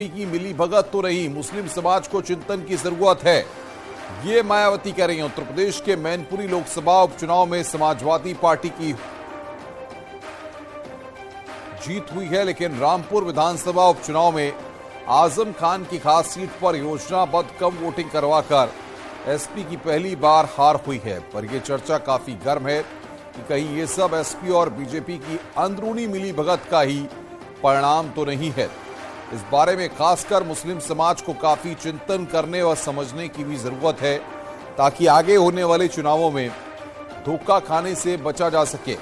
की मिलीभगत तो नहीं, मुस्लिम समाज को चिंतन की जरूरत है, ये मायावती कह रही हैं। उत्तर प्रदेश के मैनपुरी लोकसभा उपचुनाव में समाजवादी पार्टी की जीत हुई है, लेकिन रामपुर विधानसभा उपचुनाव में आजम खान की खास सीट पर योजनाबद्ध कम वोटिंग करवाकर एसपी की पहली बार हार हुई है। पर यह चर्चा काफी गर्म है कि कहीं ये सब एसपी और बीजेपी की अंदरूनी मिलीभगत का ही परिणाम तो नहीं है। इस बारे में खासकर मुस्लिम समाज को काफी चिंतन करने और समझने की भी जरूरत है, ताकि आगे होने वाले चुनावों में धोखा खाने से बचा जा सके।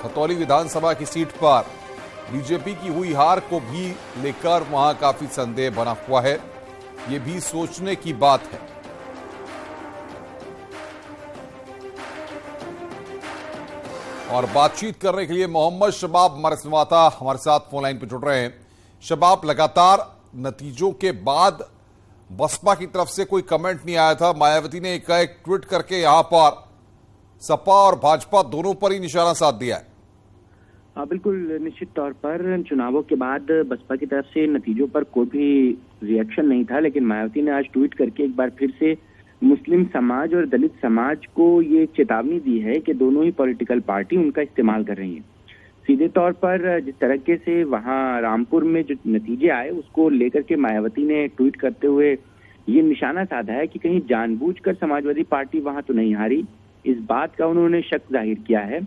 खतौली विधानसभा की सीट पर बीजेपी की हुई हार को भी लेकर वहां काफी संदेह बना हुआ है। ये भी सोचने की बात है। और बातचीत करने के लिए मोहम्मद शबाब हमारे संवाददाता हमारे साथ फोन लाइन पर जुड़ रहे हैं। शबाब, लगातार नतीजों के बाद बसपा की तरफ से कोई कमेंट नहीं आया था। मायावती ने एक ट्वीट करके यहां पर सपा और भाजपा दोनों पर ही निशाना साध दिया है। बिल्कुल, निश्चित तौर पर चुनावों के बाद बसपा की तरफ से नतीजों पर कोई भी रिएक्शन नहीं था, लेकिन मायावती ने आज ट्वीट करके एक बार फिर से मुस्लिम समाज और दलित समाज को ये चेतावनी दी है कि दोनों ही पॉलिटिकल पार्टी उनका इस्तेमाल कर रही है। सीधे तौर पर जिस तरीके से वहां रामपुर में जो नतीजे आए उसको लेकर के मायावती ने ट्वीट करते हुए ये निशाना साधा है कि कहीं जानबूझकर समाजवादी पार्टी वहां तो नहीं हारी। इस बात का उन्होंने शक जाहिर किया है।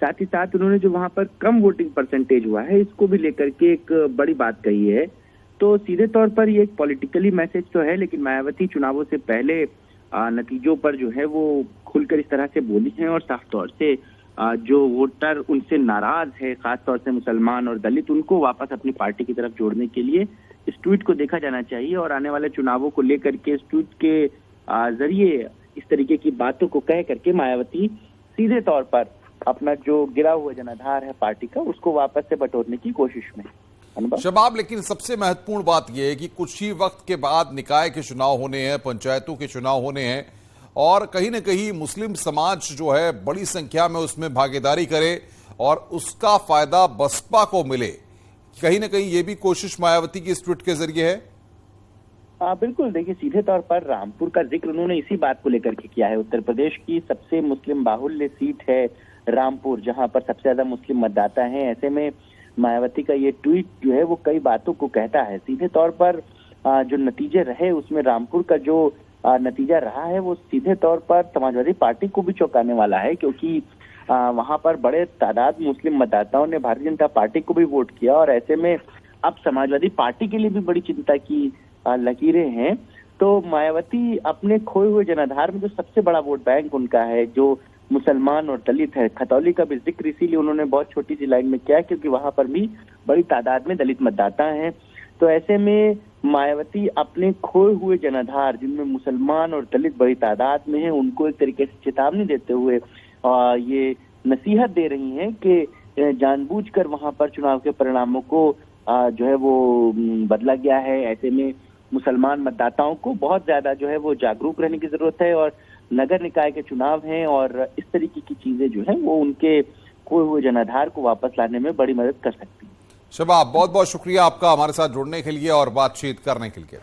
साथ ही साथ उन्होंने जो वहां पर कम वोटिंग परसेंटेज हुआ है इसको भी लेकर के एक बड़ी बात कही है। तो सीधे तौर पर ये एक पॉलिटिकली मैसेज तो है, लेकिन मायावती चुनावों से पहले नतीजों पर जो है वो खुलकर इस तरह से बोली है और साफ तौर से जो वोटर उनसे नाराज है, खासतौर से मुसलमान और दलित, उनको वापस अपनी पार्टी की तरफ जोड़ने के लिए इस ट्वीट को देखा जाना चाहिए। और आने वाले चुनावों को लेकर के इस ट्वीट के जरिए इस तरीके की बातों को कह करके मायावती सीधे तौर पर अपना जो गिरा हुआ जनाधार है पार्टी का उसको वापस से बटोरने की कोशिश में। शबाब, लेकिन सबसे महत्वपूर्ण बात यह है कि कुछ ही वक्त के बाद निकाय के चुनाव होने हैं, पंचायतों के चुनाव होने हैं, और कहीं ना कहीं मुस्लिम समाज जो है बड़ी संख्या में उसमें भागीदारी करे और उसका फायदा बसपा को मिले। कहीं ना कहीं ये भी कोशिश मायावती की इस ट्वीट के जरिए है। बिल्कुल, देखिए सीधे तौर पर रामपुर का जिक्र उन्होंने इसी बात को लेकर के किया है। उत्तर प्रदेश की सबसे मुस्लिम बाहुल्य सीट है रामपुर, जहां पर सबसे ज्यादा मुस्लिम मतदाता हैं। ऐसे में मायावती का ये ट्वीट जो है वो कई बातों को कहता है। सीधे तौर पर जो नतीजे रहे उसमें रामपुर का जो नतीजा रहा है वो सीधे तौर पर समाजवादी पार्टी को भी चौंकाने वाला है, क्योंकि वहां पर बड़े तादाद मुस्लिम मतदाताओं ने भारतीय जनता पार्टी को भी वोट किया। और ऐसे में अब समाजवादी पार्टी के लिए भी बड़ी चिंता की लकीरें हैं। तो मायावती अपने खोए हुए जनाधार में जो सबसे बड़ा वोट बैंक उनका है, जो मुसलमान और दलित है, खतौली का भी जिक्र इसीलिए उन्होंने बहुत छोटी सी लाइन में किया क्योंकि वहां पर भी बड़ी तादाद में दलित मतदाता हैं। तो ऐसे में मायावती अपने खोए हुए जनाधार, जिनमें मुसलमान और दलित बड़ी तादाद में हैं, उनको एक तरीके से चेतावनी देते हुए ये नसीहत दे रही हैं कि जानबूझकर वहां पर चुनाव के परिणामों को जो है वो बदला गया है। ऐसे में मुसलमान मतदाताओं को बहुत ज्यादा जो है वो जागरूक रहने की जरूरत है और नगर निकाय के चुनाव हैं और इस तरीके की चीजें जो है वो उनके खोए हुए जनाधार को वापस लाने में बड़ी मदद कर सकती है। शबाब, बहुत बहुत शुक्रिया आपका हमारे साथ जुड़ने के लिए और बातचीत करने के लिए।